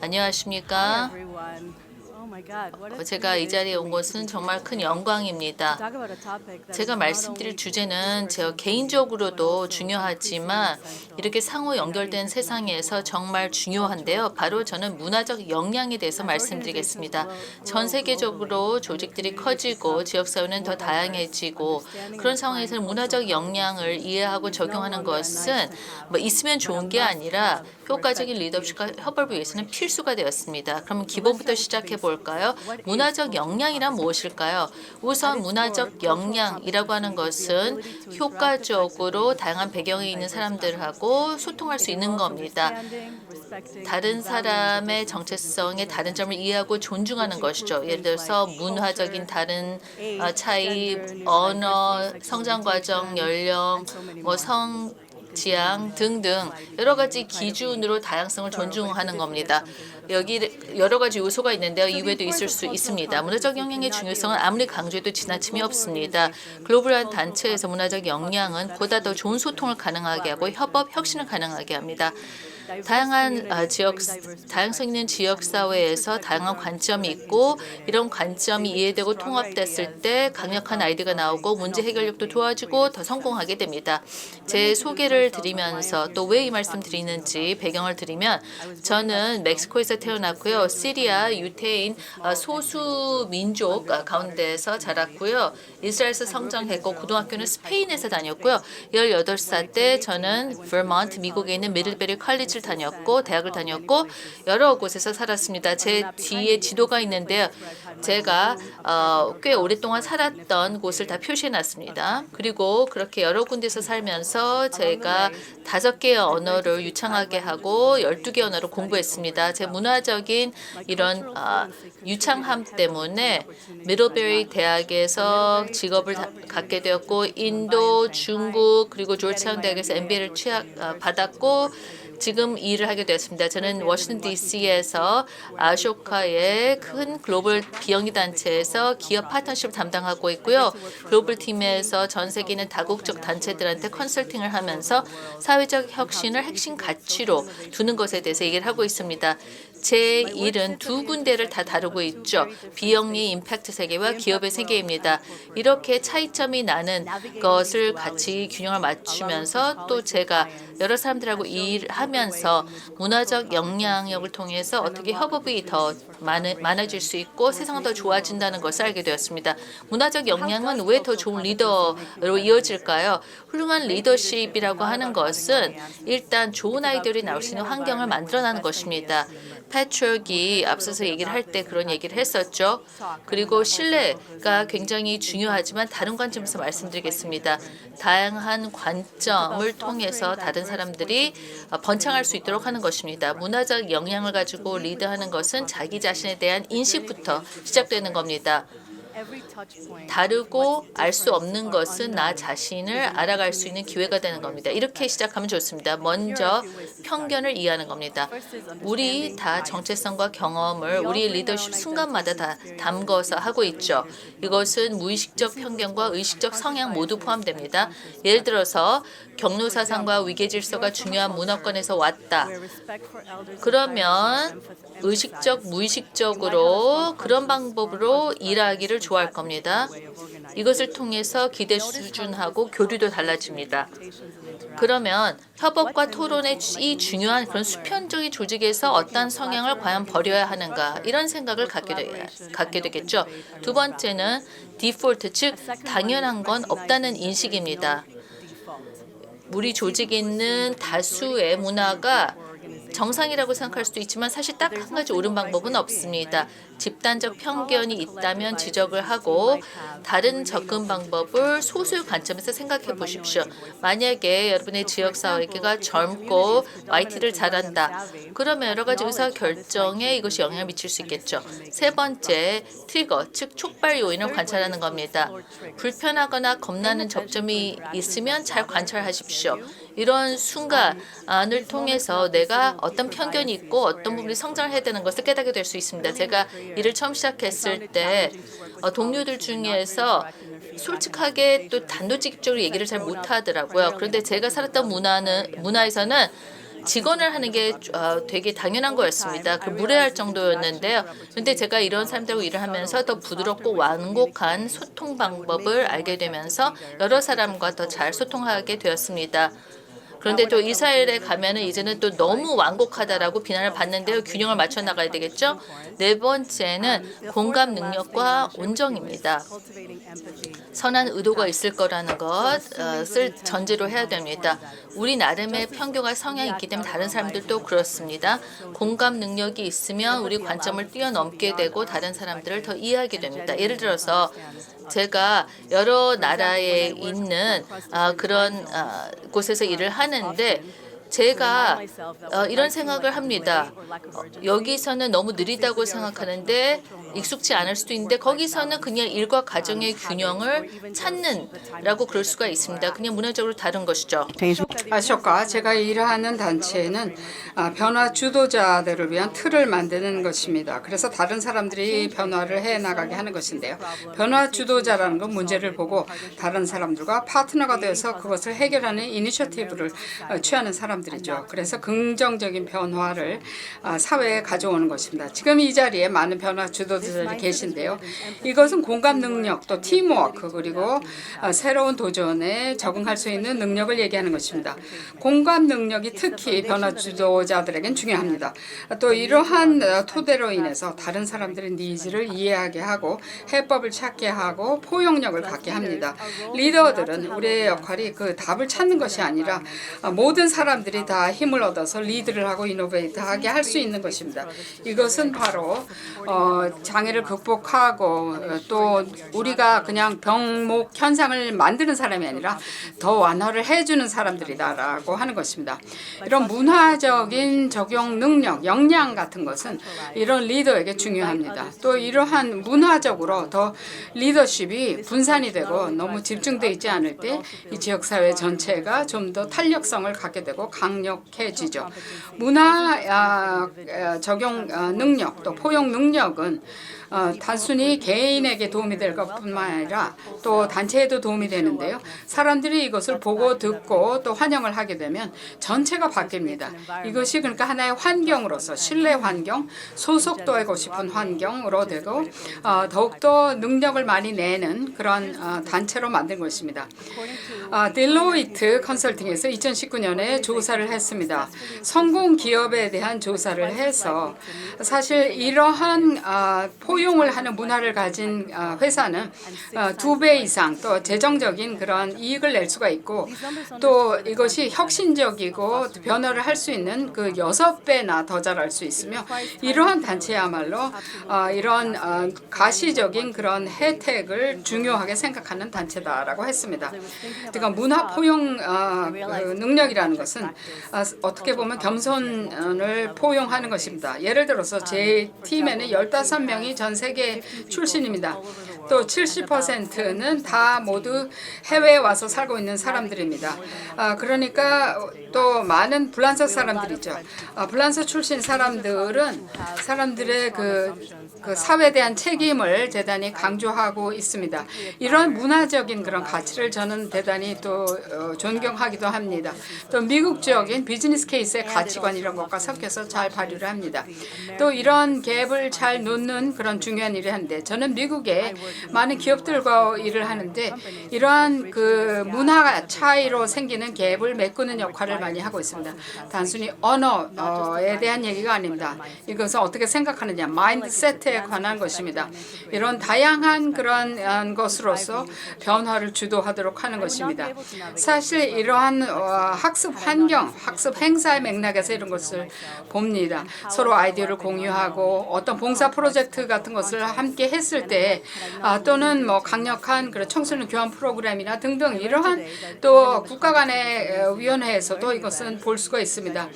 안녕하십니까? 제가 이 자리에 온 것은 정말 큰 영광입니다. 제가 말씀드릴 주제는 제가 개인적으로도 중요하지만 이렇게 상호 연결된 세상에서 정말 중요한데요. 바로 저는 문화적 역량에 대해서 말씀드리겠습니다. 전 세계적으로 조직들이 커지고 지역사회는 더 다양해지고 그런 상황에서 문화적 역량을 이해하고 적용하는 것은 뭐 있으면 좋은 게 아니라 효과적인 리더십과 협업을 위해서는 필수가 되었습니다. 그럼 기본부터 시작해 볼까요? 문화적 역량이란 무엇일까요? 우선 문화적 역량이라고 하는 것은 효과적으로 다양한 배경에 있는 사람들하고 소통할 수 있는 겁니다. 다른 사람의 정체성의 다른 점을 이해하고 존중하는 것이죠. 예를 들어서 문화적인 다른 차이, 언어, 성장 과정, 연령, 성, 지향 등등 여러 가지 기준으로 다양성을 존중하는 겁니다. 여기 여러 가지 요소가 있는데요. 이외에도 있을 수 있습니다. 문화적 역량의 중요성은 아무리 강조해도 지나침이 없습니다. 글로벌한 단체에서 문화적 역량은 보다 더 좋은 소통을 가능하게 하고 협업, 혁신을 가능하게 합니다. 다양성 있는 지역 사회에서 다양한 관점이 있고 이런 관점이 이해되고 통합됐을 때 강력한 아이디어가 나오고 문제 해결력도 좋아지고 더 성공하게 됩니다. 제 소개를 드리면서 또 왜 이 말씀 드리는지 배경을 드리면 저는 멕시코에서 태어났고요. 시리아, 유태인 소수 민족 가운데서 자랐고요. 이스라엘에서 성장했고 고등학교는 스페인에서 다녔고요. 18살 때 저는 버몬트 미국에 있는 미들베리 컬리지를 다녔고 대학을 다녔고 여러 곳에서 살았습니다. 제 뒤에 지도가 있는데요. 제가 꽤 오랫동안 살았던 곳을 다 표시해 놨습니다. 그리고 그렇게 여러 군데서 살면서 제가 5개의 언어를 유창하게 하고 12개 언어를 공부했습니다. 제 문화적인 이런 유창함 때문에 미들베리 대학에서 직업을 갖게 되었고 인도, 중국 그리고 조지타운 대학에서 MBA를 받았고 지금 일을 하게 되었습니다. 저는 워싱턴 DC에서 아쇼카의 큰 글로벌 비영리 단체에서 기업 파트너십을 담당하고 있고요. 글로벌 팀에서 전 세계 있는 다국적 단체들한테 컨설팅을 하면서 사회적 혁신을 핵심 가치로 두는 것에 대해서 얘기를 하고 있습니다. 제 일은 두 군데를 다 다루고 있죠. 비영리 임팩트 세계와 기업의 세계입니다. 이렇게 차이점이 나는 것을 같이 균형을 맞추면서 또 제가 여러 사람들하고 일하면서 문화적 영향력을 통해서 어떻게 협업이 더 많아질 수 있고 세상은 더 좋아진다는 것을 알게 되었습니다. 문화적 역량은 왜 더 좋은 리더로 이어질까요? 훌륭한 리더십이라고 하는 것은 일단 좋은 아이디어들이 나올 수 있는 환경을 만들어내는 것입니다. 패트릭이 앞서서 얘기를 할 때 그런 얘기를 했었죠. 그리고 신뢰가 굉장히 중요하지만 다른 관점에서 말씀드리겠습니다. 다양한 관점을 통해서 다른 사람들이 번창할 수 있도록 하는 것입니다. 문화적 역량을 가지고 리드하는 것은 자기 자신에 대한 인식부터 시작되는 겁니다. 다르고 알 수 없는 것은 나 자신을 알아갈 수 있는 기회가 되는 겁니다. 이렇게 시작하면 좋습니다. 먼저 편견을 이해하는 겁니다. 우리 다 정체성과 경험을 우리 리더십 순간마다 다 담궈서 하고 있죠. 이것은 무의식적 편견과 의식적 성향 모두 포함됩니다. 예를 들어서 경로사상과 위계질서가 중요한 문화권에서 왔다. 그러면 의식적, 무의식적으로 그런 방법으로 일하기를 좋아할 겁니다. 이것을 통해서 기대 수준하고 교류도 달라집니다. 그러면 협업과 토론의 이 중요한 그런 수평적인 조직에서 어떤 성향을 과연 버려야 하는가 이런 생각을 갖게 되겠죠. 두 번째는 디폴트, 즉 당연한 건 없다는 인식입니다. 우리 조직에 있는 다수의 문화가 정상이라고 생각할 수도 있지만 사실 딱 한 가지 옳은 방법은 없습니다. 집단적 편견이 있다면 지적을 하고 다른 접근 방법을 소수의 관점에서 생각해 보십시오. 만약에 여러분의 지역사회가 젊고 YT를 잘한다. 그러면 여러 가지 의사결정에 이것이 영향을 미칠 수 있겠죠. 세 번째, 트리거, 즉 촉발 요인을 관찰하는 겁니다. 불편하거나 겁나는 접점이 있으면 잘 관찰하십시오. 이런 순간을 통해서 내가 어떤 편견이 있고 어떤 부분이 성장을 해야 되는 것을 깨닫게 될 수 있습니다. 제가 일을 처음 시작했을 때 동료들 중에서 솔직하게 또 단도직입적으로 얘기를 잘 못하더라고요. 그런데 제가 살았던 문화에서는 직원을 하는 게 되게 당연한 거였습니다. 그 무례할 정도였는데요. 그런데 제가 이런 사람들하고 일을 하면서 더 부드럽고 완곡한 소통 방법을 알게 되면서 여러 사람과 더 잘 소통하게 되었습니다. 그런데 또 이스라엘에 가면은 이제는 또 너무 완곡하다라고 비난을 받는데요. 균형을 맞춰 나가야 되겠죠. 네 번째는 공감 능력과 온정입니다. 선한 의도가 있을 거라는 것을 전제로 해야 됩니다. 우리 나름의 편견과 성향이 있기 때문에 다른 사람들도 그렇습니다. 공감 능력이 있으면 우리 관점을 뛰어넘게 되고 다른 사람들을 더 이해하게 됩니다. 예를 들어서 제가 여러 나라에 있는 그런 곳에서 일을 하는데 제가 이런 생각을 합니다. 여기서는 너무 느리다고 생각하는데 익숙지 않을 수도 있는데 거기서는 그냥 일과 가정의 균형을 찾는라고 그럴 수가 있습니다. 그냥 문화적으로 다른 것이죠. 아쇼카, 제가 일하는 단체는 변화 주도자들을 위한 틀을 만드는 것입니다. 그래서 다른 사람들이 변화를 해나가게 하는 것인데요. 변화 주도자라는 건 문제를 보고 다른 사람들과 파트너가 되어서 그것을 해결하는 이니셔티브를 취하는 사람들이죠. 그래서 긍정적인 변화를 사회에 가져오는 것입니다. 지금 이 자리에 많은 변화 주도자들이 계신데요. 이것은 공감 능력, 또 팀워크, 그리고 새로운 도전에 적응할 수 있는 능력을 얘기하는 것입니다. 공감 능력이 특히 변화 주도자들에겐 중요합니다. 또 이러한 토대로 인해서 다른 사람들의 니즈를 이해하게 하고 해법을 찾게 하고 포용력을 갖게 합니다. 리더들은 우리의 역할이 그 답을 찾는 것이 아니라 모든 사람들이 다 힘을 얻어서 리드를 하고 이노베이트하게 할 수 있는 것입니다. 이것은 바로 장애를 극복하고 또 우리가 그냥 병목 현상을 만드는 사람이 아니라 더 완화를 해주는 사람들이다라고 하는 것입니다. 이런 문화적인 적용 능력, 역량 같은 것은 이런 리더에게 중요합니다. 또 이러한 문화적으로 더 리더십이 분산이 되고 너무 집중되어 있지 않을 때 이 지역사회 전체가 좀 더 탄력성을 갖게 되고 강력해지죠. 문화 적용 능력, 또 포용 능력은 단순히 개인에게 도움이 될 것뿐만 아니라 또 단체에도 도움이 되는데요. 사람들이 이것을 보고 듣고 또 환영을 하게 되면 전체가 바뀝니다. 이것이 그러니까 하나의 환경으로서 신뢰 환경, 소속되고 싶은 환경으로 되고 더욱더 능력을 많이 내는 그런 단체로 만든 것입니다. 딜로이트 컨설팅에서 2019년에 조사를 했습니다. 성공 기업에 대한 조사를 해서 사실 이러한 포용을 하는 문화를 가진 회사는 2배 이상 또 재정적인 그런 이익을 낼 수가 있고 또 이것이 혁신적이고 변화를 할 수 있는 그 6배나 더 잘할 수 있으며 이러한 단체야말로 이런 가시적인 그런 혜택을 중요하게 생각하는 단체다라고 했습니다. 그러니까 문화 포용 능력이라는 것은 어떻게 보면 겸손을 포용하는 것입니다. 예를 들어서 제 팀에는 15명이 전 세계 출신입니다. 또 70%는 다 모두 해외에 와서 살고 있는 사람들입니다. 그러니까 또 많은 불란서 사람들이죠. 불란서 출신 사람들은 사람들의 그 사회에 대한 책임을 대단히 강조하고 있습니다. 이런 문화적인 그런 가치를 저는 대단히 또 존경하기도 합니다. 또 미국적인 비즈니스 케이스의 가치관 이런 것과 섞여서 잘 발휘를 합니다. 또 이런 갭을 잘 놓는 그런 중요한 일을 하는데 저는 미국에 많은 기업들과 일을 하는데 이러한 그 문화 차이로 생기는 갭을 메꾸는 역할을 많이 하고 있습니다. 단순히 언어에 대한 얘기가 아닙니다. 이것은 어떻게 생각하느냐, 마인드세트에 관한 것입니다. 이런 다양한 그런 것으로서 변화를 주도하도록 하는 것입니다. 사실 이러한 학습 환경, 학습 행사의 맥락에서 이런 것을 봅니다. 서로 아이디어를 공유하고 어떤 봉사 프로젝트 같은 것을 함께 했을 때 또는 뭐 강력한 그런 청소년 교환 프로그램이나 등등 이러한 또 국가 간의 위원회에서도 이것은 볼 수가 있습니다.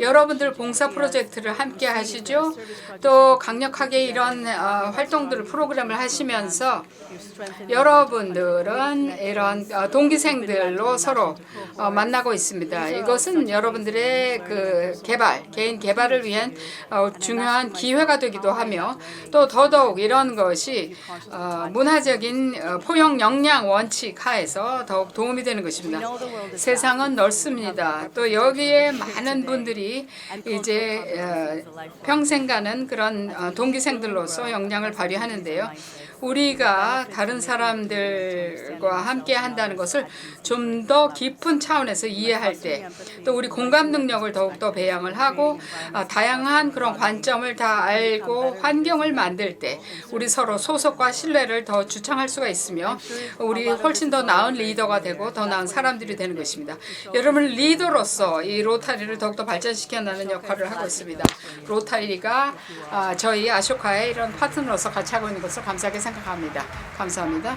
여러분들 봉사 프로젝트를 함께 하시죠. 또 강력하게 이런 활동들을 프로그램을 하시면서 여러분들은 이런 동기생들로 서로 만나고 있습니다. 이것은 이것은 여러분들의 그 개발, 개인 개발을 위한 중요한 기회가 되기도 하며 또 더더욱 이런 것이 문화적인 포용 역량 원칙 하에서 더욱 도움이 되는 것입니다. 세상은 넓습니다. 또 여기에 많은 분들이 이제 평생 가는 그런 동기생들로서 역량을 발휘하는데요. 우리가 다른 사람들과 함께 한다는 것을 좀 더 깊은 차원에서 이해할 때, 또 우리 공감 능력을 더욱더 배양을 하고 다양한 그런 관점을 다 알고 환경을 만들 때 우리 서로 소속과 신뢰를 더 주창할 수가 있으며 우리 훨씬 더 나은 리더가 되고 더 나은 사람들이 되는 것입니다. 여러분 리더로서 이 로타리를 더욱더 발전시켜 나가는 역할을 하고 있습니다. 로타리가 저희 아쇼카의 이런 파트너로서 같이 하고 있는 것을 감사하게 생각합니다. 감사합니다.